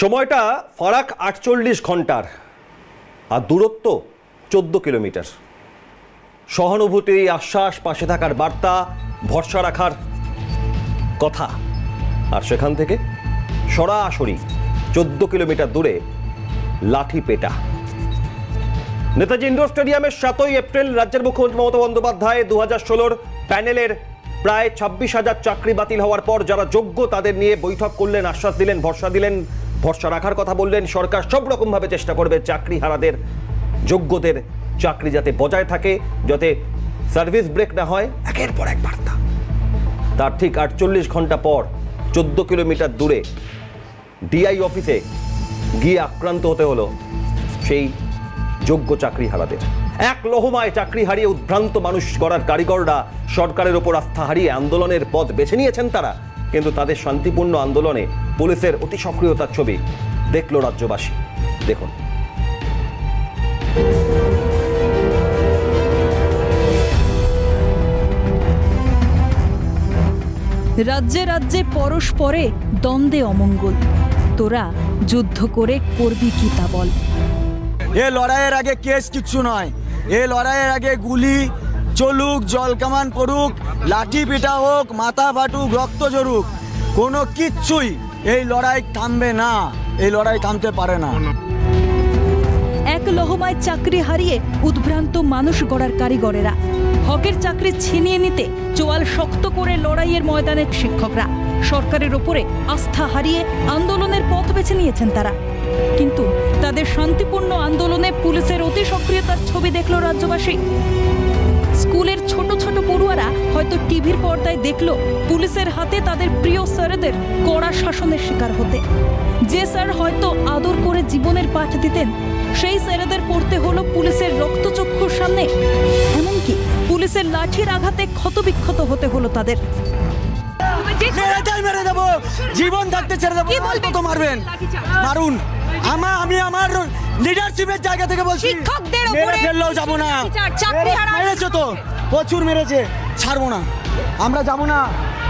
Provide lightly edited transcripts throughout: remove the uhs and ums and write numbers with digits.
সময়টা ফারাক ৪৮ ঘন্টার আর দূরত্ব ১৪ কিলোমিটার। সহানুভূতি, আশ্বাস, পাশে থাকার বার্তা, ভরসা রাখার কথা, আর সেখান থেকে সরাসরি ১৪ কিলোমিটার দূরে লাঠি পেটা। নেতাজি ইন্ডোর স্টেডিয়ামের ৭ই এপ্রিল রাজ্যের মুখ্যমন্ত্রী মমতা বন্দ্যোপাধ্যায় ২০১৬ প্যানেলের প্রায় ২৬,০০০ চাকরি বাতিল হওয়ার পর যারা যোগ্য তাদের নিয়ে বৈঠক করলেন, আশ্বাস দিলেন, ভরসা রাখার কথা বললেন। সরকার সব রকমভাবে চেষ্টা করবে চাকরি হারাদের, যোগ্যদের চাকরি যাতে বজায় থাকে, যাতে সার্ভিস ব্রেক না হয়। একের পর এক বার্তা। তার ঠিক ৪৮ ঘন্টা পর ১৪ কিলোমিটার দূরে ডিআই অফিসে গিয়ে আক্রান্ত হতে হলো সেই যোগ্য চাকরি হারাদের। এক লহমায় চাকরি হারিয়ে উদ্ভ্রান্ত মানুষ গড়ার কারিগররা সরকারের ওপর আস্থা হারিয়ে আন্দোলনের পথ বেছে নিয়েছেন তারা, কিন্তু তাদের শান্তিপূর্ণ আন্দোলনে পুলিশের অতি সক্রিয়তার ছবি দেখল রাজ্যবাসী। দেখুন। রাজ্যে রাজ্যে পরস্পরে দ্বন্দ্বে অমঙ্গল, তোরা যুদ্ধ করে করবি কি তা বল। এ লড়াইয়ের আগে কেস কিচ্ছু নয়। এ লড়াইয়ের আগে গুলি চলুক, জল কামান পড়ুক, লাঠি পিটা হোক, মাথা ফাটুক, রক্ত ঝরুক, কোনো কিচ্ছুই এই লড়াই থামবে না। এই লড়াই থামতে পারে না। এক লহমায় চাকরি হারিয়ে উদ্ভ্রান্ত মানুষ গড়ার কারিগরেরা, হকের চাকরি ছিনিয়ে নিতে চোয়াল শক্ত করে লড়াইয়ের ময়দানে শিক্ষকরা সরকারের ওপরে আস্থা হারিয়ে আন্দোলনের পথ বেছে নিয়েছেন তারা, কিন্তু তাদের শান্তিপূর্ণ আন্দোলনে পুলিশের অতি সক্রিয়তার ছবি দেখল রাজ্যবাসী। স্কুলের ছোট ছোট পড়ুয়ারা হয়তো টিভির পর্দায় দেখল পুলিশের হাতে তাদের প্রিয় স্যারেদের কড়া শাসনের শিকার হতে। যে স্যার হয়তো আদর করে জীবনের পাঠ দিতেন, সেই স্যারেদের পড়তে হলো পুলিশের রক্তচক্ষুর সামনে। এমনকি পুলিশের লাঠির আঘাতে ক্ষতবিক্ষত হতে হলো তাদের। মেরে দেবো, জীবন থাকতে ছেড়ে দেবো। কত মারবেন, মারুন। আমি আমার লিডারশিপের জায়গা থেকে বলছি, শিক্ষকদের মেরে ফেললেও যাবো না। মেরেছে তো, প্রচুর মেরেছে, ছাড়বো না। আমরা যাবো না।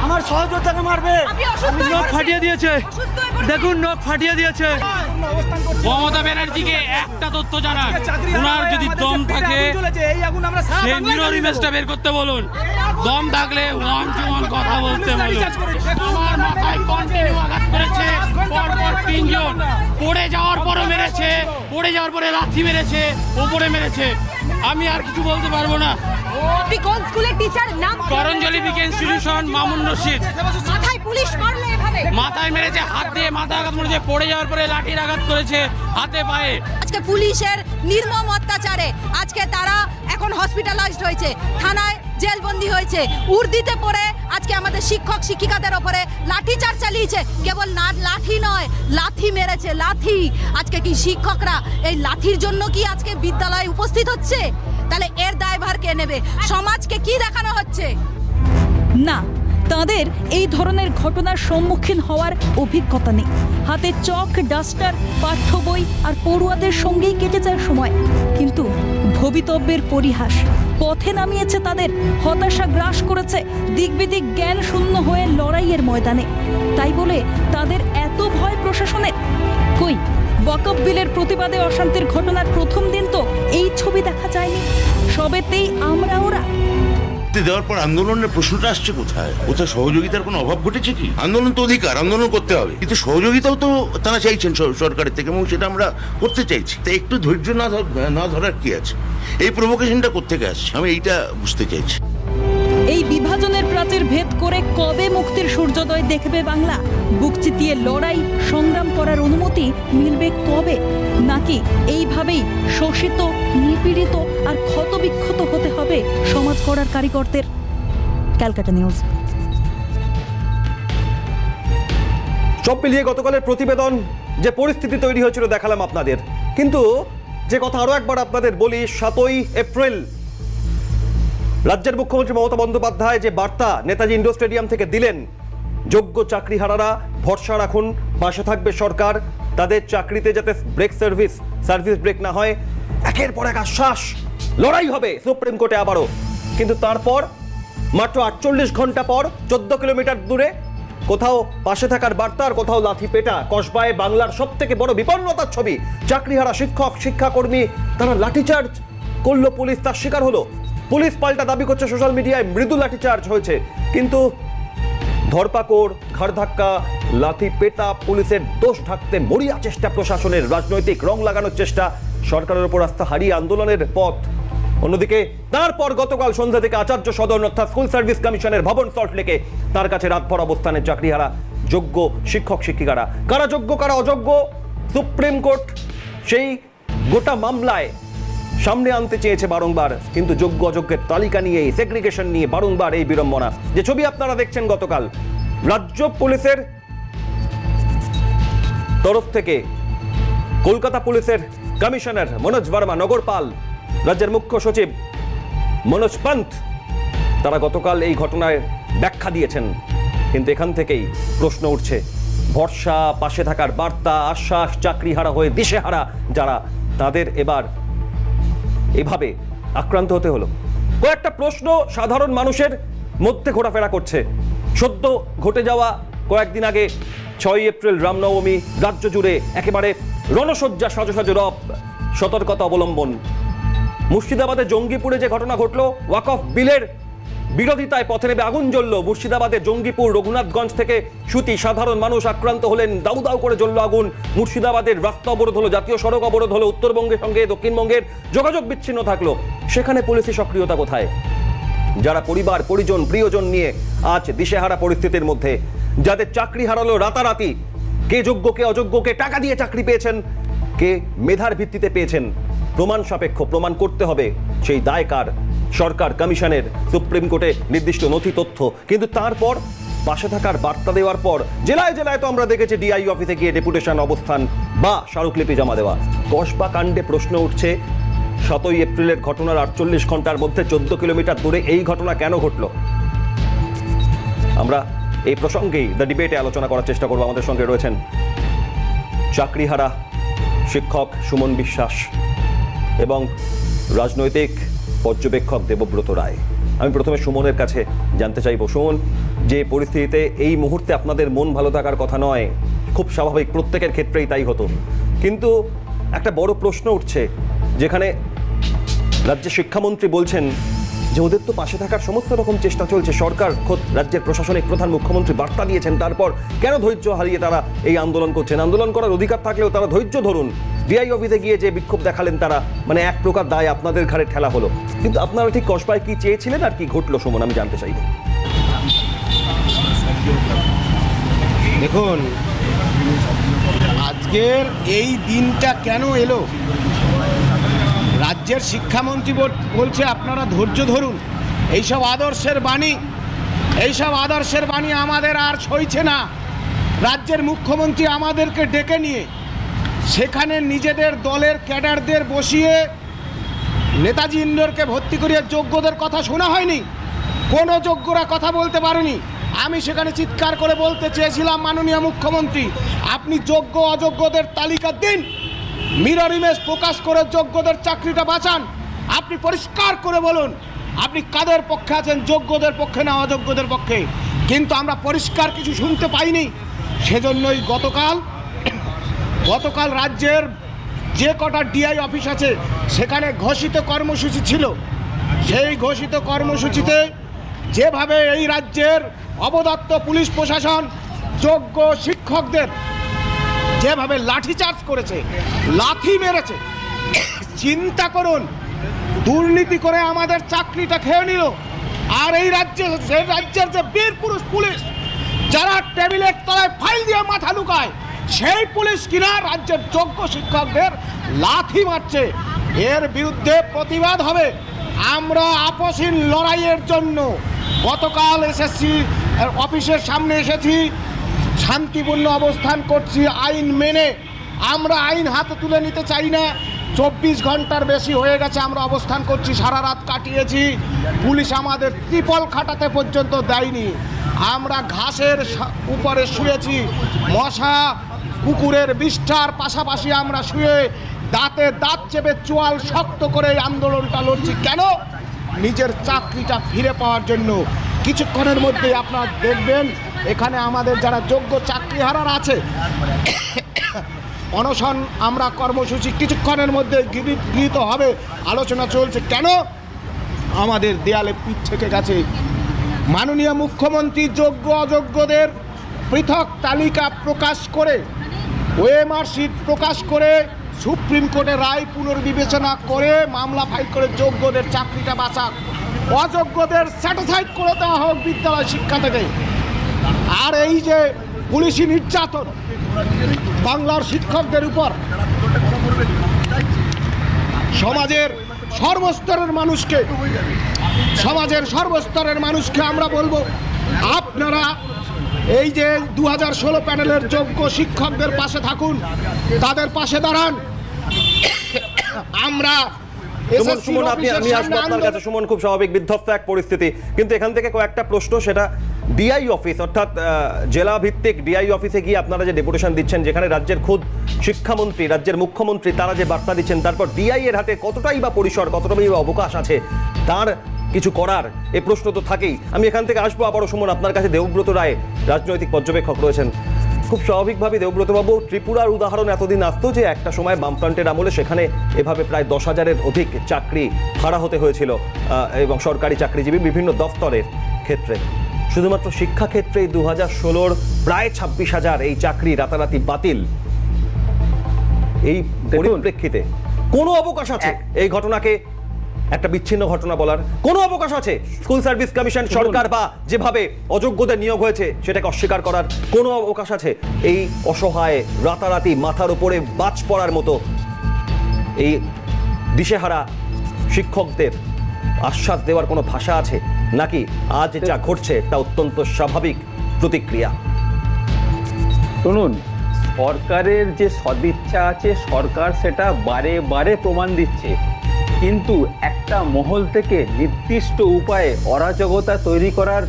আমার সহযোদ্ধাকে মারবে। নখ ফাটিয়ে দিয়েছে, দেখুন নখ ফাটিয়ে দিয়েছে। মমতা ব্যানার্জিকে একটা তথ্য জানান, ওনার যদি দম থাকে সেই মিরর ইমেজটা বের করতে বলুন। দম থাকলে ওয়ান টু ওয়ান কথা বলতে বলুন। আমার মাথায় কন্টিনিউ আঘাত করেছে, পরপর 3 জন। পড়ে যাওয়ার পরও মেরেছে, পড়ে যাওয়ার পরে লাথি মেরেছে, ওপরে মেরেছে। আমি আর কিছু বলতে পারবো না। আপনি কোন স্কুলের টিচার নাম? করঞ্জলি বিকে ইনস্টিটিউশন, মামুন রশিদ। মাথায় পুলিশ মারলো এভাবে? মাথায় মেরেছে, হাত দিয়ে মাথা আঘাত করেছে, পড়ে যাওয়ার পরে লাঠির আঘাত করেছে হাতে পায়ে। আজকে পুলিশের নির্মম অত্যাচারে আজকে তারা এখন হসপিটালাইজড হয়েছে, থানায় জেলবন্দি হয়েছে। উর্দিতে পড়ে আজকে আমাদের শিক্ষক শিক্ষিকাদের ওপরে লাঠিচার্জ চালিয়েছে। কেবল না লাঠি নয়, লাথি মেরেছে, লাথি। আজকে কি শিক্ষকরা এই লাঠির জন্য কি আজকে বিদ্যালয়ে উপস্থিত হচ্ছে? তাহলে এর দায়ভার কে নেবে? সমাজকে কি দেখানো হচ্ছে? না, তাদের এই ধরনের ঘটনার সম্মুখীন হওয়ার অভিজ্ঞতা নেই। হাতে চক, ডাস্টার, পাঠ্য বই আর পড়ুয়াদের সঙ্গেই কেটে যায় সময়, কিন্তু ভবিতব্যের পরিহাস পথে নামিয়েছে তাদের, হতাশা গ্রাস করেছে, দিকবিদিক জ্ঞান শূন্য হয়ে লড়াইয়ের ময়দানে। তাই বলে তাদের এত ভয় প্রশাসনের? কই, ওয়াকফ বিলের প্রতিবাদে অশান্তির ঘটনার প্রথম দিন তো এই ছবি দেখা যায়নি। সবেতেই আমরা ওরা দেওয়ার পর আন্দোলনের প্রশ্নটা আসছে কোথায়? কোথায় সহযোগিতার কোনো অভাব ঘটেছে কি? আন্দোলন তো অধিকার, আন্দোলন করতে হবে, কিন্তু সহযোগিতাও তো তারা চাইছেন সরকারের থেকে, এবং সেটা আমরা করতে চাইছি। তাই একটু ধৈর্য না ধরার কি আছে? এই প্রভোকেশনটা কোত্থেকে আসছে আমি এইটা বুঝতে চাইছি। এই বিভাজনের প্রাচীর ভেদ করে কবে মুক্তির সূর্যোদয় দেখবে বাংলা? বুক চিতিয়ে লড়াই সংগ্রাম করার অনুমতি মিলবে কবে? নাকি এইভাবেই শোষিত, নিপীড়িত আর ক্ষতবিক্ষত হতে হবে সমাজ গড়ার কারিগরদের? ক্যালকাটা নিউজ। সব মিলিয়ে গতকালের প্রতিবেদন যে পরিস্থিতি তৈরি হয়েছিল দেখালাম আপনাদের, কিন্তু যে কথা আরো একবার আপনাদের বলি, ৭ই এপ্রিল রাজ্যের মুখ্যমন্ত্রী মমতা বন্দ্যোপাধ্যায় যে বার্তা নেতাজি ইন্ডোর স্টেডিয়াম থেকে দিলেন, যোগ্য চাকরিহারারা ভরসা রাখুন, পাশে থাকবে সরকার, তাদের চাকরিতে যাতে সার্ভিস ব্রেক না হয়। একের পর এক আশ্বাস, লড়াই হবে সুপ্রিম কোর্টে আবারও। কিন্তু তারপর মাত্র ৪৮ ঘন্টা পর ১৪ কিলোমিটার দূরে কোথাও পাশে থাকার বার্তা আর কোথাও লাথি পেটা। কসবায় বাংলার সব থেকে বড় বিপন্নতার ছবি। চাকরিহারা শিক্ষক শিক্ষাকর্মী তারা লাঠিচার্জ করলো, পুলিশ তার শিকার হলো। পুলিশ পাল্টা দাবি করছে সোশ্যাল মিডিয়ায় মৃদু লাঠিচার্জ হয়েছে, কিন্তু ধরপাকড়, ঘাড় ধাক্কা, লাথি পেটা, পুলিশের দোষ ঢাকতে মরিয়া চেষ্টা প্রশাসনের, রাজনৈতিক রং লাগানোর চেষ্টা, সরকারের উপর আস্থা হারিয়ে আন্দোলনের পথ। অন্যদিকে তারপর গতকাল সন্ধ্যা থেকে আচার্য সদন অর্থাৎ স্কুল সার্ভিস কমিশনের ভবন সল্টলেকে তার কাছে রাতভর অবস্থানে চাকরিহারা যোগ্য শিক্ষক শিক্ষিকারা। কারা যোগ্য কারা অযোগ্য সুপ্রিম কোর্ট সেই গোটা মামলায় সামনে আনতে চেয়েছে বারংবার, কিন্তু যোগ্য অযোগ্যের তালিকা নিয়ে সেগ্রিগেশন নিয়ে বারংবার এই বিড়ম্বনা। যে ছবি আপনারা দেখছেন গতকাল রাজ্য পুলিশের তরফ থেকে কলকাতা পুলিশের কমিশনার মনোজ বর্মা, নগরপাল, রাজ্যের মুখ্য সচিব মনোজ পন্থ, তারা গতকাল এই ঘটনায় ব্যাখ্যা দিয়েছেন। কিন্তু এখান থেকেই প্রশ্ন উঠছে, ভরসা, পাশে থাকার বার্তা, আশ্বাস, চাকরিহারা হয়ে দিশেহারা যারা, তাদের এবার এভাবে আক্রান্ত হতে হলো। কয়েকটা প্রশ্ন সাধারণ মানুষের মধ্যে ঘোরাফেরা করছে। সদ্য ঘটে যাওয়া কয়েকদিন আগে 6ই এপ্রিল রামনবমী, রাজ্য জুড়ে একেবারে রণসজ্জা, সাজো সাজো রব, সতর্কতা অবলম্বন। মুর্শিদাবাদে জঙ্গিপুরে যে ঘটনা ঘটলো, ওয়াকফ বিলের বিরোধিতায় পথে নেমে আগুন জ্বলল। মুর্শিদাবাদের জঙ্গিপুর, রঘুনাথগঞ্জ থেকে সুতি সাধারণ মানুষ আক্রান্ত হলেন, দাউ দাউ করে জ্বলল আগুন। মুর্শিদাবাদের রাস্তা অবরোধ হলো, জাতীয় সড়ক অবরোধ হলো, উত্তরবঙ্গের সঙ্গে দক্ষিণবঙ্গের যোগাযোগ বিচ্ছিন্ন থাকলো। সেখানে পুলিশের সক্রিয়তা কোথায়? যারা পরিবার, পরিজন, প্রিয়জন নিয়ে আজ দিশেহারা পরিস্থিতির মধ্যে, যাদের চাকরি হারালো রাতারাতি, কে যোগ্য কে অযোগ্য, কে টাকা দিয়ে চাকরি পেয়েছেন, কে মেধার ভিত্তিতে পেয়েছেন, প্রমাণ সাপেক্ষ, প্রমাণ করতে হবে। সেই দায় কার? সরকার, কমিশনের, সুপ্রিম কোর্টে নির্দিষ্ট নথি তথ্য। কিন্তু তারপর পাশে থাকার বার্তা দেওয়ার পর জেলায় জেলায় তো আমরা দেখেছি ডিআই অফিসে গিয়ে ডেপুটেশন অবস্থান বা স্মারকলিপি জমা দেওয়া। কসবা কাণ্ডে প্রশ্ন উঠছে, 7ই এপ্রিলের ঘটনার 48 ঘন্টার মধ্যে 14 কিলোমিটার দূরে এই ঘটনা কেন ঘটলো? আমরা এই প্রসঙ্গেই দ্য ডিবেটে আলোচনা করার চেষ্টা করব। আমাদের সঙ্গে রয়েছেন চাকরিহারা শিক্ষক সুমন বিশ্বাস এবং রাজনৈতিক পর্যবেক্ষক দেবব্রত রায়। আমি প্রথমে সুমনের কাছে জানতে চাইব, সুমন, যে পরিস্থিতিতে এই মুহূর্তে আপনাদের মন ভালো থাকার কথা নয়, খুব স্বাভাবিক, প্রত্যেকের ক্ষেত্রেই তাই হতো, কিন্তু একটা বড় প্রশ্ন উঠছে, যেখানে রাজ্যের শিক্ষামন্ত্রী বলছেন যে ওদের তো পাশে থাকার সমস্ত রকম চেষ্টা চলছে, সরকার, খোদ রাজ্যের প্রশাসনিক প্রধান মুখ্যমন্ত্রী বার্তা দিয়েছেন, তারপর কেন ধৈর্য হারিয়ে তারা এই আন্দোলন করছেন? আন্দোলন করার অধিকার থাকলেও তারা ধৈর্য ধরুন। ডিআই অফিসে গিয়ে যে বিক্ষোভ দেখালেন তারা, মানে এক প্রকার দায় আপনাদের ঘাড়ে ঠেলা হলো। কিন্তু আপনারা ঠিক কসবায় কি চেয়েছিলেন আর কি ঘটলো, সুমন, আমি জানতে চাইব। দেখুন, আজকের এই দিনটা কেন এলো? রাজ্যের শিক্ষামন্ত্রী বলছে আপনারা ধৈর্য ধরুন। এইসব আদর্শের বাণী আমাদের আর সইছে না। রাজ্যের মুখ্যমন্ত্রী আমাদেরকে ডেকে নিয়ে সেখানে নিজেদের দলের ক্যাডারদের বসিয়ে নেতাজি ইন্ডোরকে ভর্তি করিয়ে যোগ্যদের কথা শোনা হয়নি, কোনো যোগ্যরা কথা বলতে পারেনি। আমি সেখানে চিৎকার করে বলতে চেয়েছিলাম, মাননীয় মুখ্যমন্ত্রী, আপনি যোগ্য অযোগ্যদের তালিকা দিন, মিরর ইমেজ প্রকাশ করে যোগ্যদের চাকরিটা বাঁচান। আপনি পরিষ্কার করে বলুন আপনি কাদের পক্ষে আছেন, যোগ্যদের পক্ষে না অযোগ্যদের পক্ষে। কিন্তু আমরা পরিষ্কার কিছু শুনতে পাইনি। সেজন্যই গতকাল রাজ্যের যে কটা ডিআই অফিস আছে সেখানে ঘোষিত কর্মসূচি ছিল। সেই ঘোষিত কর্মসূচিতে যেভাবে এই রাজ্যের অবদত্ত পুলিশ প্রশাসন যোগ্য শিক্ষকদের যেভাবে লাঠিচার্জ করেছে, লাথি মেরেছে, চিন্তা করুন, দুর্নীতি করে আমাদের চাকরিটা খেয়ে নিল। আর এই রাজ্যের যে বীর পুরুষ পুলিশ, যারা টেবিলের তলায় ফাইল দিয়ে মাথা লুকায়, সেই পুলিশ কিনা রাজ্যের যোগ্য শিক্ষকদের লাথি মারছে। এর বিরুদ্ধে প্রতিবাদ হবে। আমরা আপসহীন লড়াইয়ের জন্য গতকাল এসএসসি অফিসের সামনে এসেছি, শান্তিপূর্ণ অবস্থান করছি আইন মেনে। আমরা আইন হাতে তুলে নিতে চাই না। 24 ঘন্টার বেশি হয়ে গেছে আমরা অবস্থান করছি, সারা রাত কাটিয়েছি, পুলিশ আমাদের ত্রিপল খাটাতে পর্যন্ত দেয়নি। আমরা ঘাসের উপরে শুয়েছি, মশা কুকুরের বিষ্ঠার পাশাপাশি আমরা শুয়ে দাঁতে দাঁত চেপে চোয়াল শক্ত করে এই আন্দোলনটা লড়ছি। কেন? নিজের চাকরিটা ফিরে পাওয়ার জন্য। কিছুক্ষণের মধ্যেই আপনারা দেখবেন এখানে আমাদের যারা যোগ্য চাকরিহারারা আছে অনশন আমরা কর্মসূচি কিছুক্ষণের মধ্যে গৃহীত হবে, আলোচনা চলছে। কেন আমাদের দেয়ালে পিঠ থেকে গেছে? মাননীয় মুখ্যমন্ত্রী যোগ্য অযোগ্যদের পৃথক তালিকা প্রকাশ করে, ওএমআর শিট প্রকাশ করে, সুপ্রিম কোর্টে রায় পুনর্বিবেচনা করে মামলা ফাইল করে যোগ্যদের চাকরিটা বাঁচাক, অযোগ্যদের স্যাটিসফাইড করে দেওয়া হোক বিদ্যালয় শিক্ষা থেকে। আর এই যে পুলিশি নির্যাতন বাংলার শিক্ষকদের উপর, সমাজের সর্বস্তরের মানুষকে আমরা বলবো, আপনারা এই যে 2016 প্যানেলের যোগ্য শিক্ষকদের পাশে থাকুন, তাদের পাশে দাঁড়ান। আমরা সুমন, আমি আসবো আপনার কাছে। সুমন, খুব স্বাভাবিক বিধ্বস্ত এক পরিস্থিতি, কিন্তু এখান থেকে কয়েকটা প্রশ্ন, সেটা ডিআই অফিস অর্থাৎ জেলা ভিত্তিক ডিআই অফিসে গিয়ে আপনারা যে ডেপুটেশন দিচ্ছেন, যেখানে রাজ্যের খুদ শিক্ষামন্ত্রী, রাজ্যের মুখ্যমন্ত্রী তারা যে বার্তা দিচ্ছেন, তারপর ডিআই এর হাতে কতটাই বা পরিসর, কতটাই বা অবকাশ আছে তার কিছু করার, এই প্রশ্ন তো থাকেই। আমি এখান থেকে আসবো আবারও সুমন আপনার কাছে। দেবব্রত রায় রাজনৈতিক পর্যবেক্ষক রয়েছেন। খুব স্বাভাবিকভাবেই দেবব্রতবাবু, ত্রিপুরার উদাহরণ এতদিন আসতো যে একটা সময় বামফ্রন্টের আমলে সেখানে এভাবে প্রায় 10,000-এর অধিক চাকরি হারা হতে হয়েছিল, এবং সরকারি চাকরিজীবী বিভিন্ন দফতরের ক্ষেত্রে। শুধুমাত্র শিক্ষাক্ষেত্রে 2016-র প্রায় 26,000 এই চাকরি রাতারাতি বাতিল। এই পরিপ্রেক্ষিতে কোনো অবকাশ আছে এই ঘটনাকে একটা বিচ্ছিন্ন ঘটনা বলার? কোনো অবকাশ আছে স্কুল সার্ভিস কমিশন, সরকার বা যেভাবে অযোগ্যদের নিয়োগ হয়েছে সেটাকে অস্বীকার করার? কোনো অবকাশ আছে এই অসহায় রাতারাতি মাথার উপরে বাজ পড়ার মতো এই দিশেহারা শিক্ষকদের আশ্বাস দেওয়ার কোনো ভাষা আছে? নাকি আজ যা ঘটছে তা অত্যন্ত স্বাভাবিক প্রতিক্রিয়া? শুনুন, সরকারের যে সদিচ্ছা আছে সরকার সেটা বারে বারে প্রমাণ দিচ্ছে, কিন্তু একটা মহল থেকে নির্দিষ্ট উপায়ে অরাজকতা তৈরি করার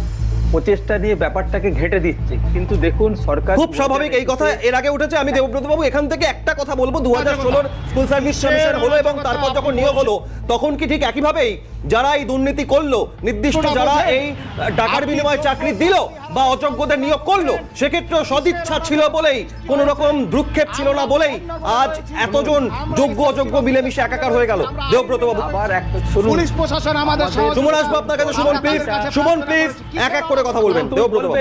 প্রচেষ্টা নিয়ে ব্যাপারটাকে ঘেঁটে দিচ্ছে। কিন্তু দেখুন, সরকার খুব স্বাভাবিক, এই কথা এর আগে উঠেছে। আমি দেবব্রত বাবু এখান থেকে একটা কথা বলবো, 2016-র স্কুল সার্ভিস কমিশন হলো এবং তারপর যখন নিয়োগ হলো তখন কি ঠিক একইভাবেই যারা এই দুর্নীতি করলো, নির্দিষ্ট যারা এই টাকার বিনিময়ে চাকরি দিল বা অযোগ্যদের নিয়োগ করলো, সেক্ষেত্রে সদিচ্ছা ছিল বলেই, কোনো রকম ভ্রুক্ষেপ ছিল না বলেই আজ এতজন যোগ্য অযোগ্য মিলেমিশে একাকার হয়ে গেল? দেবব্রত বাবু, আবার একটা পুলিশ প্রশাসন আমাদের সুমন আসবো আপনার কাছে। সুমন প্লিজ এক এক করে কথা বলবেন। দেবব্রত বাবু,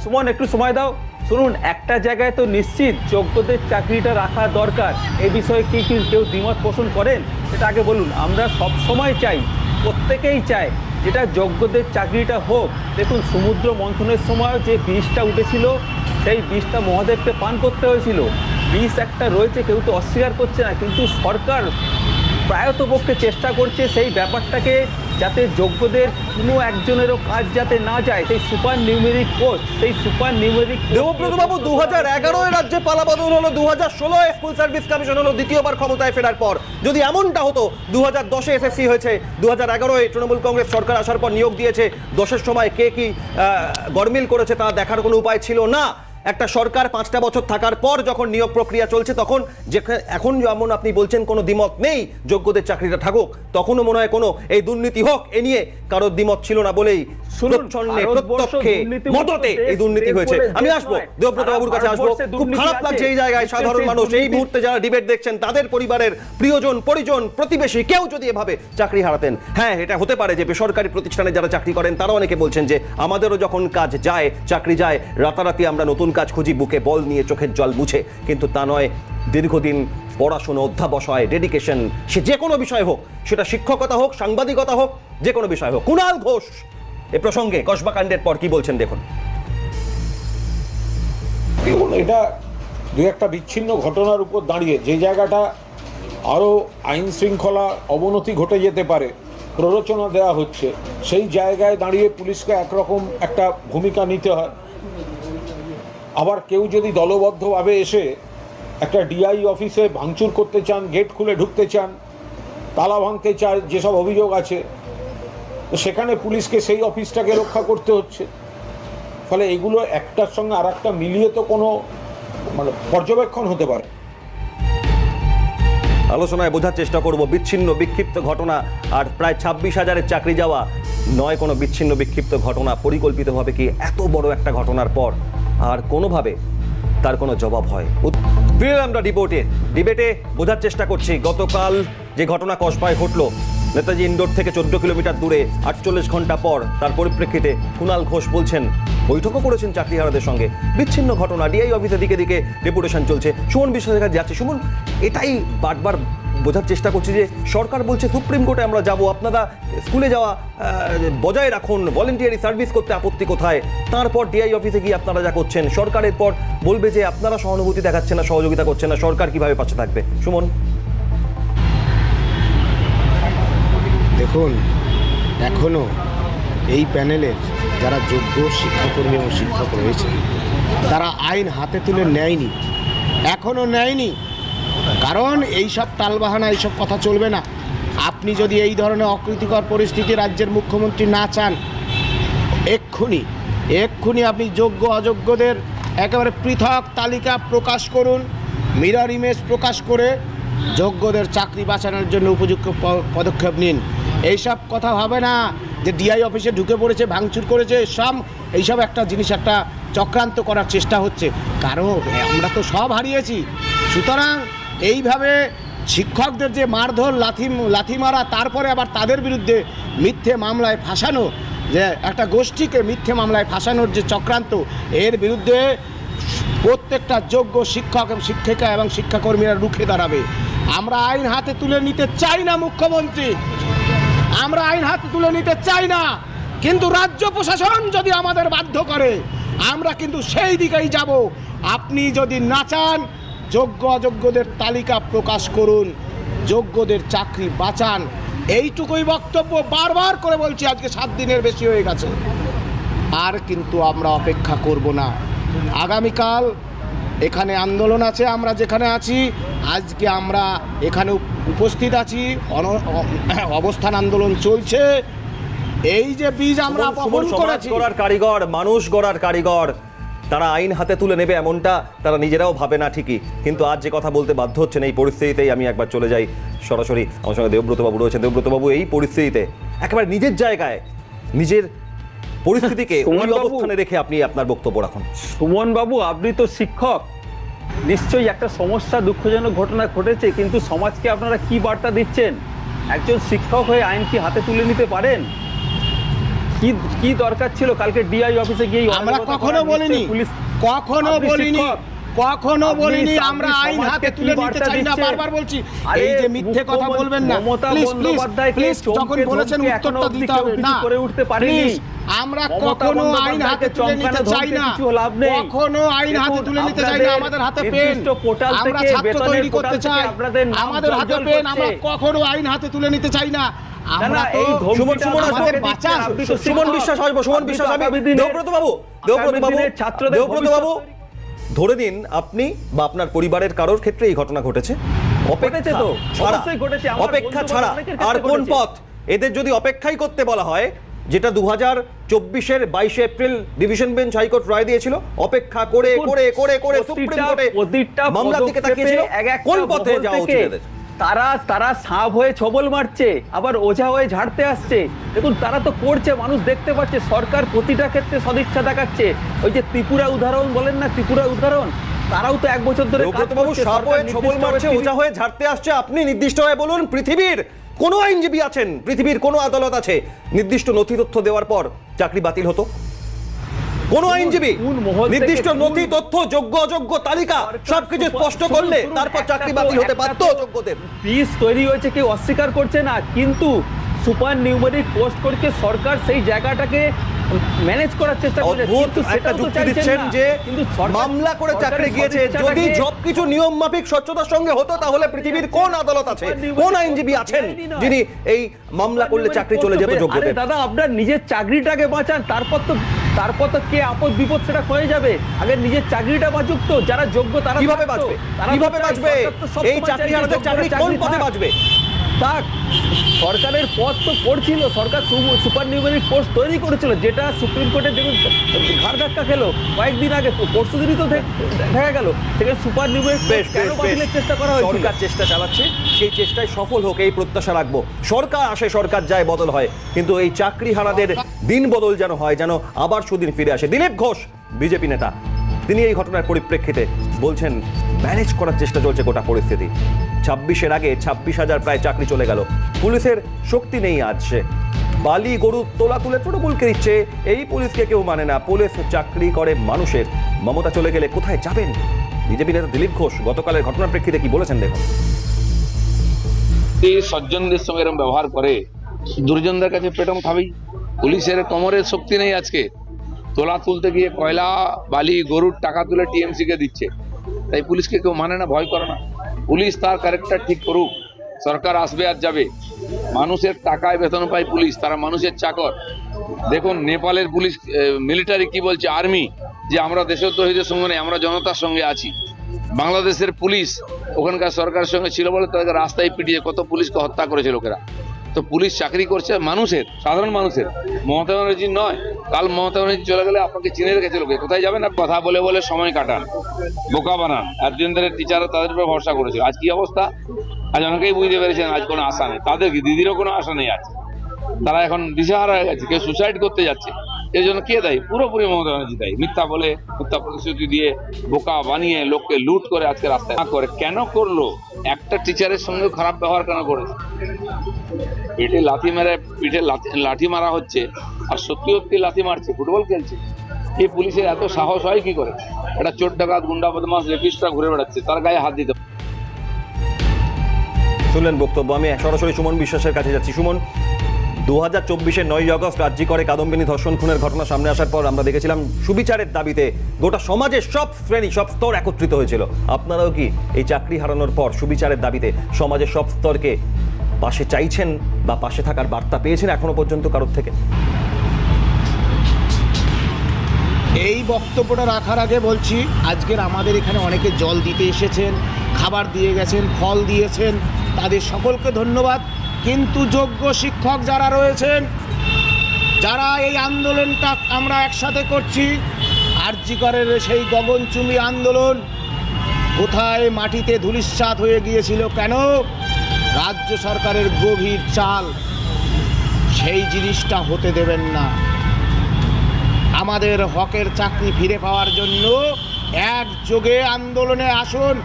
সুমন একটু সময় দাও। শুনুন, একটা জায়গায় তো নিশ্চিত যোগ্যদের চাকরিটা রাখা দরকার, এই বিষয়ে কি কেউ দ্বিমত পোষণ করেন সেটা আগে বলুন। আমরা সব সময় চাই, প্রত্যেকেই চায় যেটা যোগ্যদের চাকরিটা হোক। দেখুন, সমুদ্র মন্থনের সময় যে বিষটা উঠেছিল সেই বিষটা মহাদেবকে পান করতে হয়েছিল। বিষ একটা রয়েছে, কেউ তো অস্বীকার করছে না, কিন্তু সরকার প্রায়ত পক্ষে চেষ্টা করছে সেই ব্যাপারটাকে যাতে যোগ্যদের কোনো একজনেরও কাজ যাতে না যায়, সেই সুপার নিউমেরিক পোস্ট, সেই সুপার নিউমেরিক। দেবব্রত বাবু, 2011-এ রাজ্যে পালাবদল হলো, 2016-এ স্কুল সার্ভিস কমিশন হলো দ্বিতীয়বার ক্ষমতায় ফেরার পর। যদি এমনটা হতো, 2010-এ এসএসসি হয়েছে, 2011-এ তৃণমূল কংগ্রেস সরকার আসার পর নিয়োগ দিয়েছে, 10-এর সময় কে কি গরমিল করেছে তা দেখার কোনো উপায় ছিল না। একটা সরকার 5টা বছর থাকার পর যখন নিয়োগ প্রক্রিয়া চলছে, তখন এখন যেমন আপনি বলছেন কোনো দ্বিমত নেই যোগ্যদের চাকরিটা থাকুক, তখনও মনে হয় কোনো এই দুর্নীতি হোক এ নিয়ে কারোর দ্বিমত ছিল না বলেই প্রত্যক্ষে মদতে এই দুর্নীতি হয়েছে। আমি আসবো দেবব্রত বাবুর কাছে আসবো। খুব খারাপ লাগছে এই জায়গায় সাধারণ মানুষ, এই মুহূর্তে যারা ডিবেট দেখছেন, তাদের পরিবারের প্রিয়জন, পরিজন, প্রতিবেশী কেউ যদি এভাবে চাকরি হারাতেন। হ্যাঁ, এটা হতে পারে যে বেসরকারি প্রতিষ্ঠানে যারা চাকরি করেন তারা অনেকে বলছেন যে আমাদেরও যখন কাজ যায়, চাকরি যায়, রাতারাতি আমরা নতুন কাজ খুঁজি বুকে বল নিয়ে, চোখের জল মুছে। কিন্তু তা নয়, দীর্ঘদিন পড়াশোনা, অধ্যাবসায়, ডেডিকেশন, সে যে কোনো বিষয় হোক, সেটা শিক্ষকতা হোক, সাংবাদিকতা হোক, যে কোনো বিষয় হোক। কুণাল ঘোষ এ প্রসঙ্গে কসবা কাণ্ডের পর কি বলছেন দেখুন। এটা দু একটা বিচ্ছিন্ন ঘটনার উপর দাঁড়িয়ে যে জায়গাটা আরও আইন শৃঙ্খলা অবনতি ঘটে যেতে পারে প্ররোচনা দেওয়া হচ্ছে, সেই জায়গায় দাঁড়িয়ে পুলিশকে একরকম একটা ভূমিকা নিতে হয়। আবার কেউ যদি দলবদ্ধভাবে এসে একটা ডিআই অফিসে ভাঙচুর করতে চান, গেট খুলে ঢুকতে চান, তালা ভাঙতে চায়, যেসব অভিযোগ আছে, তো সেখানে পুলিশকে সেই অফিসটাকে রক্ষা করতে হচ্ছে। ফলে এগুলো একটার সঙ্গে আর একটা মিলিয়ে তো কোনো পর্যবেক্ষণ হতে পারে। আলোচনায় বোঝার চেষ্টা করব বিচ্ছিন্ন বিক্ষিপ্ত ঘটনা আর প্রায় 26,000-এর চাকরি যাওয়া, নয় কোনো বিচ্ছিন্ন বিক্ষিপ্ত ঘটনা, পরিকল্পিতভাবে কি এত বড় একটা ঘটনার পর আর কোনোভাবে তার কোনো জবাব হয়? ফিরে আমরা ডিবেটে বোঝার চেষ্টা করছি গতকাল যে ঘটনা কসবায় ঘটলো নেতাজি ইন্ডোর থেকে 14 কিলোমিটার দূরে 48 ঘন্টা পর, তার পরিপ্রেক্ষিতে কুণাল ঘোষ বলছেন বৈঠকও করেছেন চাকরিহারাদের সঙ্গে। বিচ্ছিন্ন ঘটনা, ডিআই অফিসে দিকে দিকে ডেপুটেশন চলছে, সুমন বিশ্বাসের কাছে যাচ্ছে। সুমন, এটাই বারবার বোঝার চেষ্টা করছি যে সরকার বলছে সুপ্রিম কোর্টে আমরা যাব, আপনারা স্কুলে যাওয়া বজায় রাখুন, ভলেন্টিয়ারি সার্ভিস করতে আপত্তি কোথায়? তারপর ডিআই অফিসে গিয়ে আপনারা যা করছেন, সরকারের পর বলবে যে আপনারা সহানুভূতি দেখাচ্ছেন না, সহযোগিতা করছেন না, সরকার কিভাবে পাশে থাকবে? সুমন, দেখুন, এখনো এই প্যানেলের যারা যোগ্য শিক্ষাকর্মী এবং শিক্ষক রয়েছে তারা আইন হাতে তুলে নেয়নি, এখনো নেয়নি। কারণ এইসব টালবাহানা, এইসব কথা চলবে না। আপনি যদি এই ধরনের অকৃতিকর পরিস্থিতি রাজ্যের মুখ্যমন্ত্রী না চান, এক্ষুনি আপনি যোগ্য অযোগ্যদের একেবারে পৃথক তালিকা প্রকাশ করুন, মিরর ইমেজ প্রকাশ করে যোগ্যদের চাকরি বাঁচানোর জন্য উপযুক্ত পদক্ষেপ নিন। এইসব কথা হবে না যে ডিআই অফিসে ঢুকে পড়েছে, ভাঙচুর করেছে, এইসব একটা জিনিস, একটা চক্রান্ত করার চেষ্টা হচ্ছে। কারণ আমরা তো সব হারিয়েছি, সুতরাং এইভাবে শিক্ষকদের যে মারধর, লাথি মারা, তারপরে আবার তাদের বিরুদ্ধে মিথ্যে মামলায় ফাঁসানো, যে একটা গোষ্ঠীকে মিথ্যে মামলায় ফাঁসানোর যে চক্রান্ত, এর বিরুদ্ধে প্রত্যেকটা যোগ্য শিক্ষক এবং শিক্ষিকা এবং শিক্ষাকর্মীরা রুখে দাঁড়াবে। আমরা আইন হাতে তুলে নিতে চাই না মুখ্যমন্ত্রী, আমরা আইন হাতে তুলে নিতে চাই না, কিন্তু রাজ্য প্রশাসন যদি আমাদের বাধ্য করে আমরা কিন্তু সেই দিকেই যাব। আপনি যদি না চান, যোগ্য অযোগ্যদের তালিকা প্রকাশ করুন, যোগ্যদের চাকরি বাঁচান, এইটুকুই বক্তব্য বারবার করে বলছি। আজকে 7 দিনের বেশি হয়ে গেছে, আর কিন্তু আমরা অপেক্ষা করব না। আগামীকাল এখানে আন্দোলন আছে, আমরা যেখানে আছি আজকে আমরা এখানে উপস্থিত আছি, অবস্থান আন্দোলন চলছে। এই যে বীজ আমরা বপন করেছি, মানুষ গড়ার কারিগর, তারা আইন হাতে তুলে নেবে এমনটা তারা নিজেরাও ভাবে না ঠিকই, কিন্তু আজ যে কথা বলতে বাধ্য হচ্ছেন এই পরিস্থিতিতেই আমি একবার চলে যাই সরাসরি। আমার সঙ্গে দেবব্রতবাবু রয়েছেন। দেবব্রতবাবু, এই পরিস্থিতিতে একেবারে নিজের জায়গায়, নিজের পরিস্থিতিকে ওই অবস্থানে রেখে আপনি আপনার বক্তব্য রাখুন। সুমন বাবু, আপনি তো শিক্ষক, নিশ্চয়ই একটা সমস্যা, দুঃখজনক ঘটনা ঘটেছে, কিন্তু সমাজকে আপনারা কি বার্তা দিচ্ছেন? একজন শিক্ষক হয়ে আইন কি হাতে তুলে নিতে পারেন? কি দরকার ছিল কালকে ডিআই অফিসে গিয়ে? আমরা কখনো বলিনি, কখনো বলিনি আমরা আইন হাতে তুলে নিতে চাই না। বারবার বলছি, এই যে মিথ্যে কথা বলবেন না প্লিজ। যখন বলেছেন উত্তরটা দিতে হবে না, প্লিজ। আমরা কখনো আইন হাতে তুলে নিতে চাই না, কখনো আইন হাতে তুলে নিতে চাই না। আমাদের হাতে পেন, আমরা ছাত্র তৈরি করতে চাই, আমাদের হাতে পেন, আমরা কখনো আইন হাতে তুলে নিতে চাই না। দেবব্রতবাবু, ধরে নিন আপনি বা আপনার পরিবারের কারোর ক্ষেত্রে এই ঘটনা ঘটেছে, অপেক্ষা ছাড়া আর কোন পথ? এদের যদি অপেক্ষাই করতে বলা হয়, যেটা 2024-এর 22 এপ্রিল ডিভিশন বেঞ্চ হাইকোর্ট রায় দিয়েছিল, অপেক্ষা করে করে করে করে সুপ্রিম কোর্টে মামলার দিকে তাকিয়েছিল, কোন পথে যাওয়া উচিত এদের? তারা সাপ হয়ে ছবল মারছে, আবার ওঝা হয়ে ঝাড়তে আসছে। দেখুন, তারা তো করছে, মানুষ দেখতে পাচ্ছে। সরকার প্রতিটা ক্ষেত্রে সদিচ্ছা দেখাচ্ছে। ওই যে ত্রিপুরা উদাহরণ বলেন না, ত্রিপুরা উদাহরণ, তারাও তো 1 বছর ধরে সাপ হয়ে ছবল মারছে, ওঝা হয়ে ঝাড়তে আসছে। আপনি নির্দিষ্ট হয়ে বলুন, পৃথিবীর কোন আইনজীবী আছেন, পৃথিবীর কোন আদালত আছে নির্দিষ্ট নথি তথ্য দেওয়ার পর চাকরি বাতিল হতো? কোন আইনজীবী নির্দিষ্ট নথি তথ্য, যোগ্য অযোগ্য তালিকা সবকিছু স্পষ্ট করলে তারপর চাকরি বাতিল হতে পারত যোগ্যদের? পিস তৈরি হয়েছে, কেউ অস্বীকার করছে না, কিন্তু সুপার নিউমেরিক পোস্ট করকে সরকার সেই জায়গাটাকে ম্যানেজ করার চেষ্টা করছে। কিন্তু একটা যুক্তি দিচ্ছেন যে মামলা করে চাকরি গিয়েছে, যদি সবকিছু নিয়ম মাফিক স্বচ্ছতার সঙ্গে হতো তাহলে পৃথিবীর কোন আদালত আছে, কোন আইনজীবী আছেন যিনি এই মামলা করলে চাকরি চলে যেত যোগ্যদের? দাদা, আপনার নিজের চাকরিটাকে বাঁচান, তারপর তো কে আপদ বিপদ সেটা হয়ে যাবে। আগে নিজের চাকরিটা বাঁচুক তো, যারা যোগ্য তারা কিভাবে বাঁচবে? কিভাবে বাঁচবে? এই চাকরিহারাদের চাকরি কোন পথে বাঁচবে? থাক, সরকারের পদ তো পড়ছিল, সরকার সুপার নিউমেরিক পোস্ট তৈরি করেছিল, যেটা সুপ্রিম কোর্টে দেখুন ঘাড় ধাক্কা খেলো কয়েকদিন আগে, পরশু দিনই তো দেখা গেল সেখানে সুপার নিউমেরিক পোস্ট কেন বাতিলের চেষ্টা করা হয়েছিল। সরকার চেষ্টা চালাচ্ছে, সেই চেষ্টায় সফল হোক এই প্রত্যাশা রাখবো। সরকার আসে, সরকার যায়, বদল হয়, কিন্তু এই চাকরিহারাদের দিন বদল যেন হয়, যেন আবার সুদিন ফিরে আসে। দিলীপ ঘোষ বিজেপি নেতা, তিনি এই ঘটনার পরিপ্রেক্ষিতে বলছেন ম্যানেজ করার চেষ্টা চলছে গোটা পরিস্থিতি। 26-এর আগে 26,000 প্রায় চাকরি চলে গেল, পুলিশের শক্তি নেই আজ। সে বালি গরু তোলা তুলে তৃণমূলকে দিচ্ছে, এই পুলিশকে কেউ মানে না। পুলিশ চাকরি করে মানুষের, মমতা চলে গেলে কোথায় যাবেন? বিজেপি নেতা দিলীপ ঘোষ গতকালের ঘটনার প্রেক্ষিতে কি বলেছেন দেখুন। সজ্জনদের সঙ্গে এরকম ব্যবহার করে, দুর্জনদের কাছে পেটম খাবেই। পুলিশের কোমরের শক্তি নেই আজকে, তোলা তুলতে গিয়ে কয়লা বালি গরুর টাকা তুলে টিএমসি কে দিচ্ছে, তাই পুলিশকে কেউ মানে না, ভয় করে না। পুলিশ তার ক্যারেক্টার ঠিক করুক, সরকার আসবে আর যাবে, মানুষের টাকায় বেতন পায় পুলিশ, তারা মানুষের চাকর। দেখুন নেপালের পুলিশ মিলিটারি কি বলছে, আর্মি, যে আমরা দেশদ্রোহীদের সঙ্গে নেই, আমরা জনতার সঙ্গে আছি। বাংলাদেশের পুলিশ ওখানকার সরকারের সঙ্গে ছিল বলে তাদেরকে রাস্তায় পিটিয়ে কত পুলিশকে হত্যা করেছে লোকেরা। তো পুলিশ চাকরি করছে মানুষের, সাধারণ মানুষের, মমতা ব্যানার্জির নয়। কাল মমতা ব্যানার্জি চলে গেলে আপনাকে চিনে রেখেছে লোকে, কোথায় যাবেন? না কথা বলে বলে সময় কাটান, বোকা বানান। এতদিন ধরে টিচাররা তাদের উপর ভরসা করেছিল, আজ কি অবস্থা? আজ অনেকেই বুঝতে পেরেছেন আজ কোনো আশা নেই, তাদের কি দিদিরও কোনো আশা নেই আজ, তারা এখন দিশাহারা হয়ে গেছে, কেউ সুসাইড করতে যাচ্ছে। এই জন্য কে দায়ী? পুরোপুরি মমতা ব্যানার্জি দায়ী। মিথ্যা বলে, মিথ্যা প্রতিশ্রুতি দিয়ে, বোকা বানিয়ে লোককে লুট করে আজকে রাস্তায় না করে। কেন করলো? একটা টিচারের সঙ্গে খারাপ ব্যবহার কেন করেছে? পিঠে লাথি মেরে, পিঠে লাঠি মারা হচ্ছে, আর সত্যি সত্যি লাথি মারছে, ফুটবল খেলছে। এই পুলিশের এত সাহস হয় কি করে? একটা চোর ডাকাত, গুন্ডা বদমাস, রেপিস্টরা ঘুরে বেড়াচ্ছে, তার গায়ে হাত দিতে। শুনলেন বক্তব্য। আমি সরাসরি সুমন বিশ্বাসের কাছে যাচ্ছি। সুমন, 2024-এর 9ই আগস্ট রাজ্যে করে কাদম্বিনী ধর্ষণ খুনের ঘটনা সামনে আসার পর আমরা দেখেছিলাম সুবিচারের দাবিতে গোটা সমাজের সব শ্রেণী, সব স্তর একত্রিত হয়েছিল। আপনারাও কি এই চাকরি হারানোর পর সুবিচারের দাবিতে সমাজের সব স্তরকে পাশে চাইছেন বা পাশে থাকার বার্তা পেয়েছেন এখনো পর্যন্ত কারোর থেকে? এই বক্তব্যটা রাখার আগে বলছি, আজকের আমাদের এখানে অনেকে জল দিতে এসেছেন, খাবার দিয়ে গেছেন, ফল দিয়েছেন, তাদের সকলকে ধন্যবাদ। কিন্তু যোগ্য শিক্ষক যারা রয়েছেন, যারা এই আন্দোলনটা আমরা একসাথে করছি, আরজি করের সেই গগনচুম্বী আন্দোলন কোথায় মাটিতে ধূলিসাৎ হয়ে গিয়েছিল কেন? রাজ্য সরকারের গভীর চাল, সেই জিনিসটা হতে দেবেন না। আমাদের হকের চাকরি ফিরে পাওয়ার জন্য একযোগে আন্দোলনে আসুন।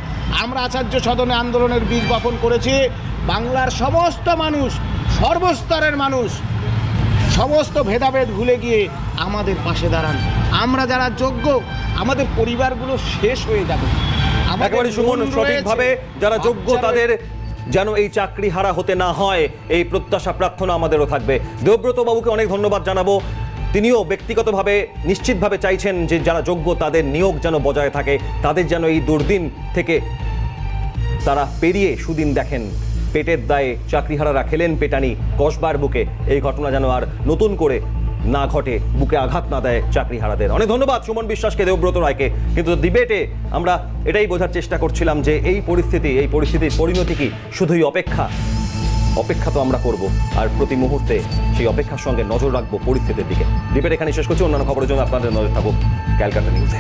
আমরা আচার্য সদনে আন্দোলনের বীজ বপন করেছি। বাংলার সমস্ত মানুষ, সর্বস্তরের মানুষ, সমস্ত ভেদাভেদ ভুলে গিয়ে আমাদের পাশে দাঁড়ান। আমরা যারা যোগ্য, আমাদের পরিবারগুলো শেষ হয়ে যাবে। একেবারে সুমন, সঠিকভাবে যারা যোগ্য তাদের যেন এই চাকরি হারা হতে না হয়, এই প্রত্যাশা প্রার্থনা আমাদেরও থাকবে। দেবব্রত বাবুকে অনেক ধন্যবাদ জানাবো। তিনিও ব্যক্তিগতভাবে নিশ্চিতভাবে চাইছেন যে যারা যোগ্য তাদের নিয়োগ যেন বজায় থাকে, তাদের যেন এই দুর্দিন থেকে তারা পেরিয়ে সুদিন দেখেন। পেটের দায়ে চাকরিহারারা খেলেন পেটানি কসবার বুকে, এই ঘটনা যেন আর নতুন করে না ঘটে, বুকে আঘাত না দেয় চাকরিহারাদের। অনেক ধন্যবাদ সুমন বিশ্বাসকে, দেবব্রত রায়কে। কিন্তু ডিবেটে আমরা এটাই বোঝার চেষ্টা করছিলাম যে এই পরিস্থিতির পরিণতি কি শুধুই অপেক্ষা তো আমরা করব, আর প্রতি মুহূর্তে সেই অপেক্ষার সঙ্গে নজর রাখবো পরিস্থিতির দিকে। ডিবেট এখানে শেষ করছি। অন্যান্য খবরের জন্য আপনাদের নজর থাকুক ক্যালকাটা নিউজে।